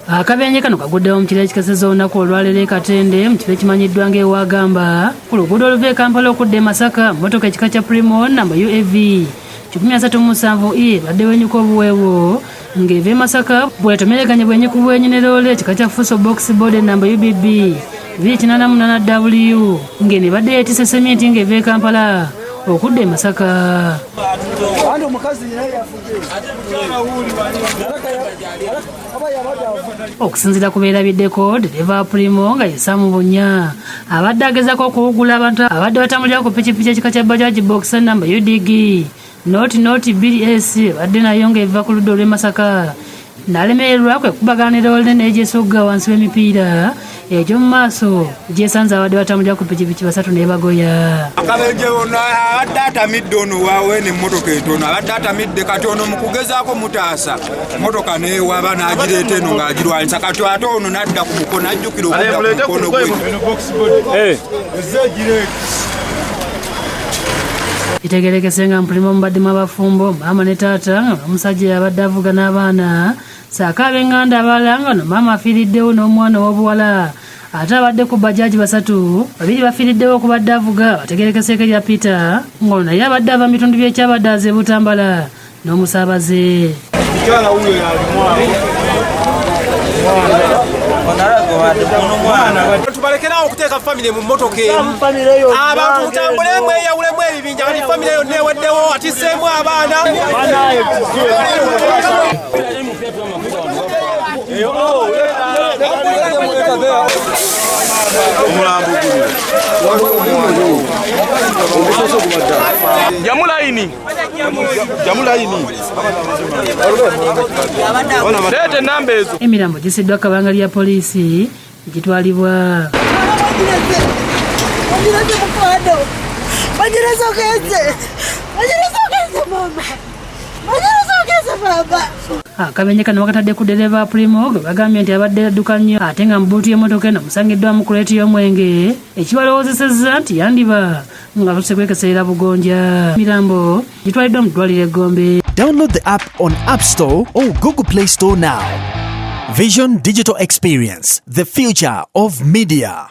Akabenje kano kaguddewo mu kiro ekikesezza olunaku olwaleero e Katende mu kifo ekimanyiddwa ng'Ewagamba ku luguudo oluva e Kampala okudda e Masaka mmotoka ekika kya Primo namba UAV 137E badde bwenyuka obuweewo ng'eva e Masaka bwetomereganye bwenyuku bwenyineroole ekika kya Fuso Box Board namba UBB 288W ng'ene badde yeetisse sementi ng'eva e Kampala okudda e Masaka. Okusinziira ku beerabiddeko dereva Primo nga ye Sam Bunya abadde agezaako okuwugula abantu abadde batambulira ku pikipiki ekika kya Bajaj Box namba UDG noti BS badde nayo ng'eva ku ludda olw'e Masaka n'alemererwa kwe kubaganira olunene egyesogga wansi w'emipiira egy'omu maaso gyesanze abadde batambulira ku pikipiki basatu n'ebagoya. Akabenje ono abadde atamidde ono waawe n'emmotoka etono abadde atamidde kati ono mu kugezaako mutaasa mmotoka n'ewaaba n'agireeta eno ng'agirwanyisa kati ate ono n'adda ku mukono ajjukira okudda ku mukono gwe. Kitegerekese nga Primo mubaddemu abafumbo maama ne taata nga omusajja abadde avuga n'abaana saako ab'enganda abalala nga no maama afiiriddewo n'omwana ow'obuwala ate abadde ku bajaji basatu babiri bafiiriddewo okubadde avuga bategerekeseeko erya Peter ng'ono naye abadde ava mu bitundu by'ekyabadde aze Butambala n'omusaabaze. Tubalekerawo okuteeka famire mu mmotoka emu abantu mutambule mweyawulemu ebibinja kati famire yonna eweddewo atisseemu abaana. Emirambo gisiddwa kabanga lya poliisi gitwalibwa. Akabenje kano bakatadde ku dereva Primo gwe bagambye nti abadde adduka nnyo ate nga mu buutu y'emmotoka eno musangiddwamu kuleeti y'omwenge ekibalowoozesezza nti yandiba nga batuse kwekeserera bugonja. Emirambo gitwaliddwa mu ddwaliro e Gombe. Download the app on App Store or Google Play Store now. Vision Digital Experience, the future of media.